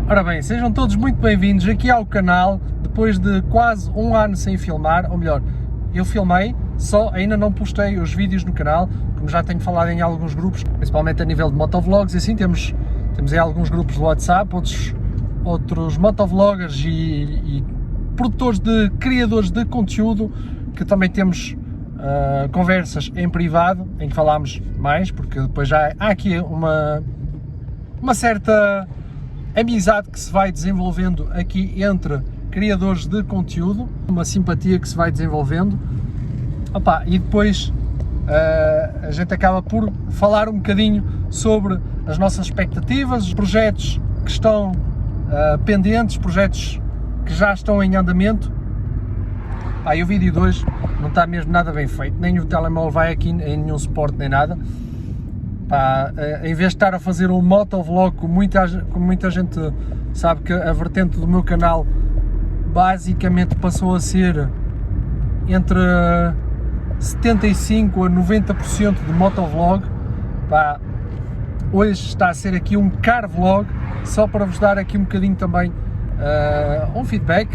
Ora bem, sejam todos muito bem-vindos aqui ao canal, depois de quase um ano sem filmar, ou melhor, eu filmei, só ainda não postei os vídeos no canal, como já tenho falado em alguns grupos, principalmente a nível de motovlogs, e assim temos aí alguns grupos de WhatsApp, outros motovloggers e produtores criadores de conteúdo, que também temos conversas em privado, em que falamos mais, porque depois já há aqui uma certa amizade que se vai desenvolvendo aqui entre criadores de conteúdo, uma simpatia que se vai desenvolvendo. Opa, e depois a gente acaba por falar um bocadinho sobre as nossas expectativas, os projetos que estão pendentes, projetos que já estão em andamento. E o vídeo de hoje não está mesmo nada bem feito, nem o telemóvel vai aqui em nenhum suporte nem nada. Em vez de estar a fazer um motovlog, como muita gente sabe que a vertente do meu canal basicamente passou a ser entre 75% a 90% de motovlog, hoje está a ser aqui um car vlog, só para vos dar aqui um bocadinho também um feedback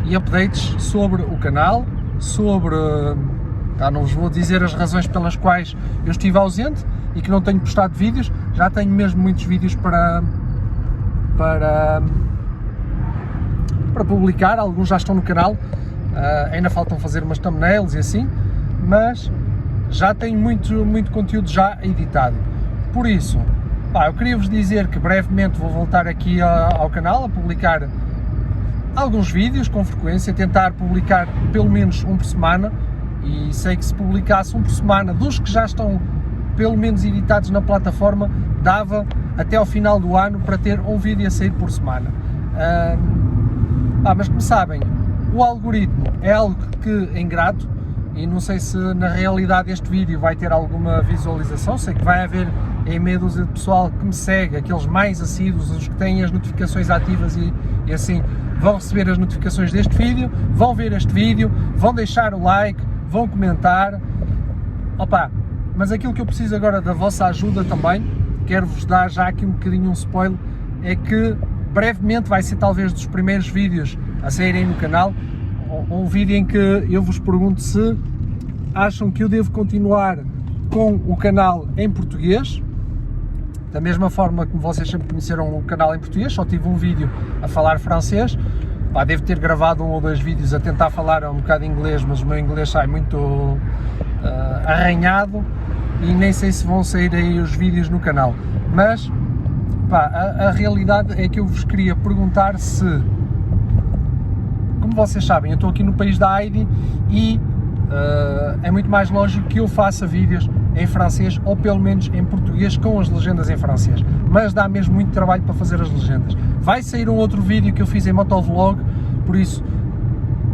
e updates sobre o canal, sobre... não vos vou dizer as razões pelas quais eu estive ausente e que não tenho postado vídeos, já tenho mesmo muitos vídeos para publicar, alguns já estão no canal, ainda faltam fazer umas thumbnails e assim, mas já tenho muito conteúdo já editado. Por isso, eu queria vos dizer que brevemente vou voltar aqui ao canal a publicar alguns vídeos com frequência, tentar publicar pelo menos um por semana. E sei que se publicasse um por semana dos que já estão pelo menos editados na plataforma, dava até ao final do ano para ter um vídeo a sair por semana. Mas como sabem, o algoritmo é algo que é ingrato e não sei se na realidade este vídeo vai ter alguma visualização. Sei que vai haver em meia dúzia de pessoal que me segue, aqueles mais assíduos, os que têm as notificações ativas e assim vão receber as notificações deste vídeo, vão ver este vídeo, vão deixar o like, vão comentar. Mas aquilo que eu preciso agora da vossa ajuda também, quero-vos dar já aqui um bocadinho um spoiler, é que brevemente vai ser talvez dos primeiros vídeos a saírem no canal, um vídeo em que eu vos pergunto se acham que eu devo continuar com o canal em português, da mesma forma como vocês sempre conheceram o canal em português, só tive um vídeo a falar francês. Devo ter gravado 1 ou 2 vídeos a tentar falar um bocado inglês, mas o meu inglês sai muito arranhado e nem sei se vão sair aí os vídeos no canal. Mas a realidade é que eu vos queria perguntar se, como vocês sabem, eu estou aqui no país da Heidi e é muito mais lógico que eu faça vídeos em francês ou pelo menos em português com as legendas em francês, mas dá mesmo muito trabalho para fazer as legendas. Vai sair um outro vídeo que eu fiz em motovlog, por isso,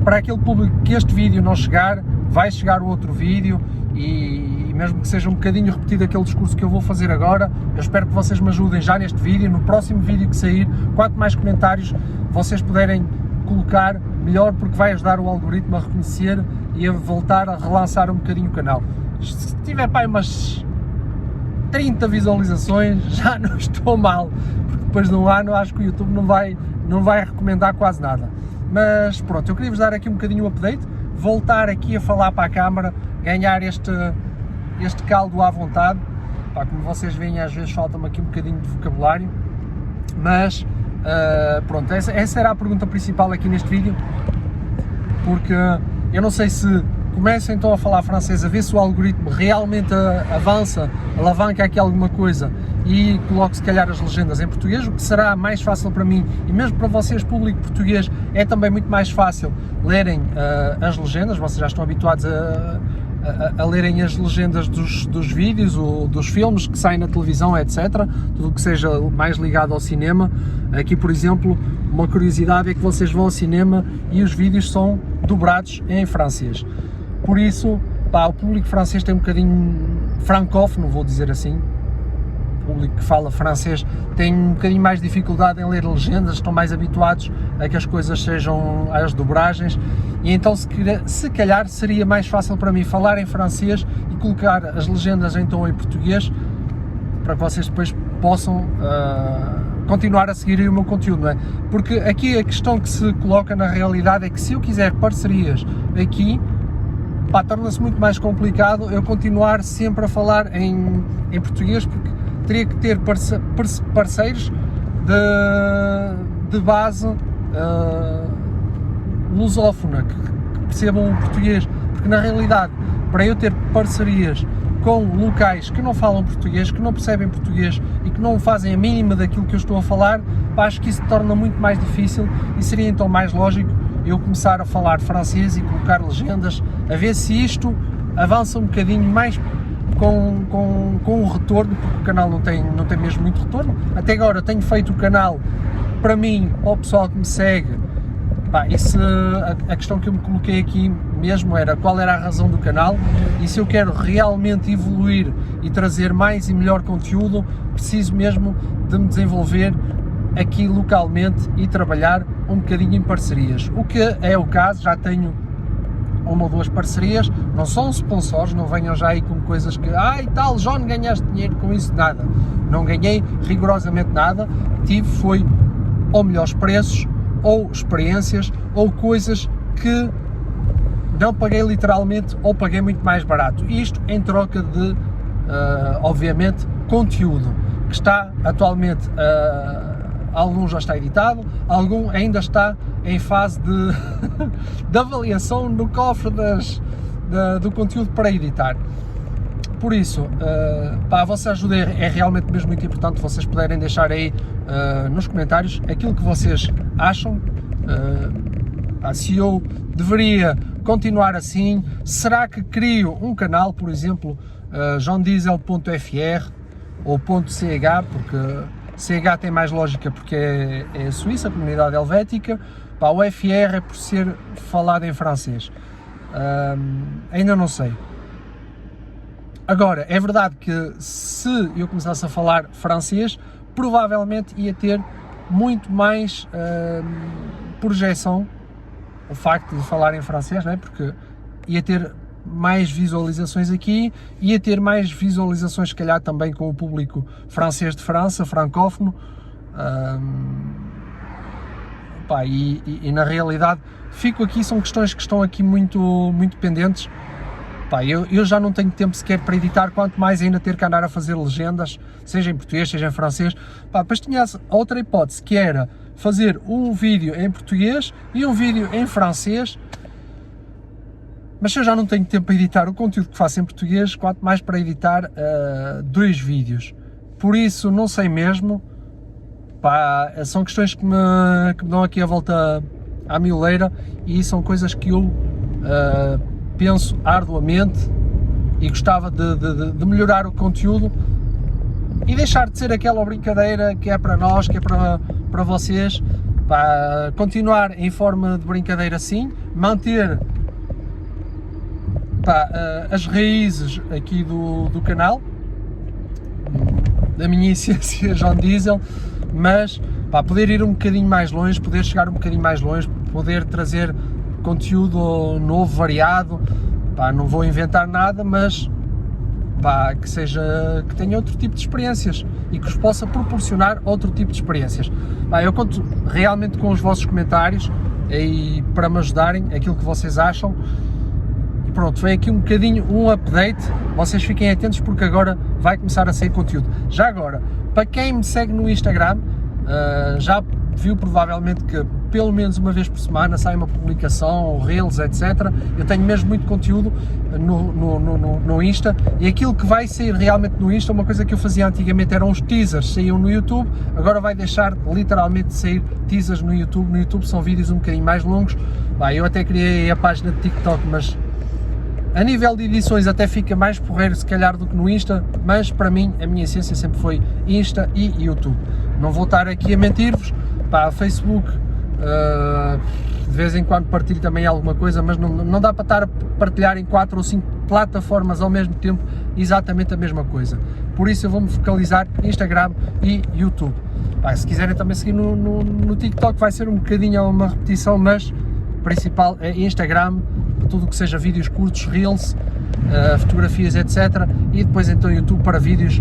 para aquele público que este vídeo não chegar, vai chegar o outro vídeo e mesmo que seja um bocadinho repetido aquele discurso que eu vou fazer agora, eu espero que vocês me ajudem já neste vídeo, no próximo vídeo que sair. Quanto mais comentários vocês puderem colocar, melhor, porque vai ajudar o algoritmo a reconhecer e a voltar a relançar um bocadinho o canal. Se tiver umas 30 visualizações, já não estou mal, porque depois de um ano acho que o YouTube não vai recomendar quase nada. Mas pronto, eu queria vos dar aqui um bocadinho o update, voltar aqui a falar para a câmara, ganhar este caldo à vontade. Como vocês veem, às vezes falta-me aqui um bocadinho de vocabulário, mas pronto, essa era a pergunta principal aqui neste vídeo, porque eu não sei se começo então a falar francês, a ver se o algoritmo realmente avança, alavanca aqui alguma coisa e coloco se calhar as legendas em português, o que será mais fácil para mim e mesmo para vocês, público português, é também muito mais fácil lerem as legendas. Vocês já estão habituados a lerem as legendas dos vídeos, ou dos filmes que saem na televisão, etc. Tudo o que seja mais ligado ao cinema. Aqui, por exemplo, uma curiosidade é que vocês vão ao cinema e os vídeos são dobrados em francês. Por isso, o público francês tem um bocadinho francófono, vou dizer assim. O público que fala francês tem um bocadinho mais dificuldade em ler legendas, estão mais habituados a que as coisas sejam as dobragens, e então se calhar seria mais fácil para mim falar em francês e colocar as legendas então em português, para que vocês depois possam continuar a seguir o meu conteúdo, não é? Porque aqui a questão que se coloca na realidade é que se eu quiser parcerias aqui, pá, torna-se muito mais complicado eu continuar sempre a falar em português, porque teria que ter parceiros de base lusófona, que percebam o português, porque na realidade, para eu ter parcerias com locais que não falam português, que não percebem português e que não fazem a mínima daquilo que eu estou a falar, pá, acho que isso torna muito mais difícil e seria então mais lógico eu começar a falar francês e colocar legendas, a ver se isto avança um bocadinho mais com o retorno, porque o canal não tem mesmo muito retorno. Até agora tenho feito o canal para mim, para o pessoal que me segue. Pá, a questão que eu me coloquei aqui mesmo era qual era a razão do canal, e se eu quero realmente evoluir e trazer mais e melhor conteúdo, preciso mesmo de me desenvolver aqui localmente e trabalhar um bocadinho em parcerias, o que é o caso. Já tenho uma ou duas parcerias, não são sponsors, não venham já aí com coisas que, e tal, John, ganhaste dinheiro com isso, nada, não ganhei rigorosamente nada, foi ou melhores preços, ou experiências, ou coisas que não paguei literalmente, ou paguei muito mais barato, isto em troca de, obviamente, conteúdo, que está atualmente, algum já está editado, algum ainda está em fase de avaliação no cofre do conteúdo para editar. Por isso, a vossa ajuda é realmente mesmo muito importante. Vocês puderem deixar aí nos comentários aquilo que vocês acham, se eu deveria continuar assim, será que crio um canal, por exemplo, johndiesel.fr ou .ch, porque CH tem mais lógica porque é a Suíça, a comunidade helvética. Pá, o FR é por ser falado em francês, ainda não sei. Agora, é verdade que se eu começasse a falar francês, provavelmente ia ter muito mais projeção, o facto de falar em francês, não é? Porque ia ter mais visualizações aqui, ia ter mais visualizações se calhar também com o público francês de França, francófono, e na realidade fico aqui, são questões que estão aqui muito pendentes. Pá, eu já não tenho tempo sequer para editar, quanto mais ainda ter que andar a fazer legendas, seja em português, seja em francês. Pá, depois tinha outra hipótese, que era fazer um vídeo em português e um vídeo em francês, mas eu já não tenho tempo para editar o conteúdo que faço em português, quanto mais para editar 2 vídeos. Por isso, não sei mesmo. Pá, são questões que me dão aqui a volta à mioleira, e são coisas que eu penso arduamente, e gostava de melhorar o conteúdo e deixar de ser aquela brincadeira que é para nós, que é para vocês. Pá, continuar em forma de brincadeira, sim, manter as raízes aqui do canal, da minha essência John Diesel, mas poder ir um bocadinho mais longe, poder chegar um bocadinho mais longe, poder trazer conteúdo novo, variado. Não vou inventar nada, mas que tenha outro tipo de experiências e que vos possa proporcionar outro tipo de experiências. Eu conto realmente com os vossos comentários e para me ajudarem, aquilo que vocês acham. E pronto, foi aqui um bocadinho um update. Vocês fiquem atentos porque agora vai começar a sair conteúdo. Já agora, para quem me segue no Instagram, já viu provavelmente que pelo menos uma vez por semana sai uma publicação, reels, etc. Eu tenho mesmo muito conteúdo no Insta, e aquilo que vai sair realmente no Insta, uma coisa que eu fazia antigamente eram os teasers, saíam no YouTube, agora vai deixar literalmente de sair teasers no YouTube. No YouTube são vídeos um bocadinho mais longos. Eu até criei a página de TikTok, mas a nível de edições até fica mais porreiro se calhar do que no Insta, mas para mim a minha essência sempre foi Insta e YouTube. Não vou estar aqui a mentir-vos. Facebook, de vez em quando partilho também alguma coisa, mas não dá para estar a partilhar em 4 ou 5 plataformas ao mesmo tempo exatamente a mesma coisa. Por isso eu vou-me focalizar Instagram e YouTube. Se quiserem também seguir no TikTok, vai ser um bocadinho uma repetição, mas o principal é Instagram, tudo o que seja vídeos curtos, reels, fotografias, etc. E depois então YouTube para vídeos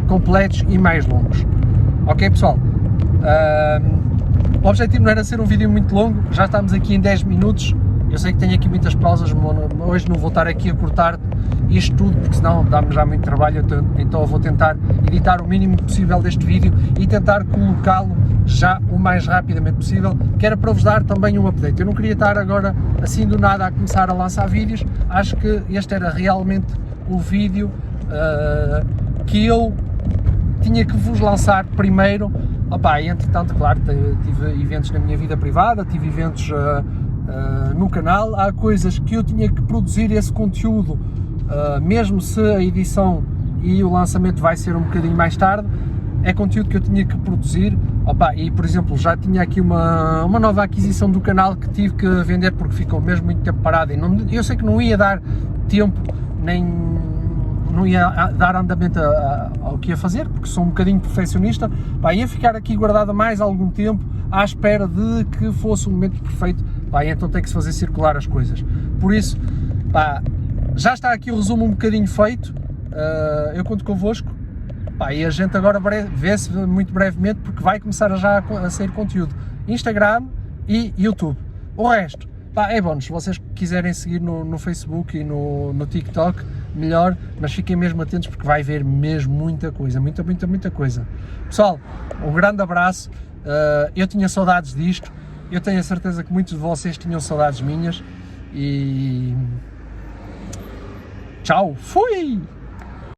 completos e mais longos. Ok, pessoal? O objetivo não era ser um vídeo muito longo, já estamos aqui em 10 minutos, eu sei que tenho aqui muitas pausas, hoje não vou estar aqui a cortar isto tudo, porque senão dá-me já muito trabalho, então eu vou tentar editar o mínimo possível deste vídeo e tentar colocá-lo já o mais rapidamente possível, que era para vos dar também um update. Eu não queria estar agora assim do nada a começar a lançar vídeos, acho que este era realmente o vídeo que eu tinha que vos lançar primeiro. Opa, e entretanto, claro, tive eventos na minha vida privada, tive eventos no canal, há coisas que eu tinha que produzir esse conteúdo, mesmo se a edição e o lançamento vai ser um bocadinho mais tarde, é conteúdo que eu tinha que produzir. Opa, e por exemplo, já tinha aqui uma nova aquisição do canal que tive que vender porque ficou mesmo muito tempo parado e eu sei que não ia dar tempo, nem não ia dar andamento ao que ia fazer, porque sou um bocadinho perfeccionista, pá, ia ficar aqui guardada mais algum tempo à espera de que fosse o momento perfeito, pá, então tem que se fazer circular as coisas. Por isso, pá, já está aqui o resumo um bocadinho feito, eu conto convosco, pá, e a gente agora vê-se muito brevemente, porque vai começar já a sair conteúdo Instagram e YouTube. O resto, pá, é bom, se vocês quiserem seguir no Facebook e no TikTok, melhor, mas fiquem mesmo atentos porque vai haver mesmo muita coisa, muita coisa. Pessoal, um grande abraço, eu tinha saudades disto, eu tenho a certeza que muitos de vocês tinham saudades minhas e... Tchau, fui!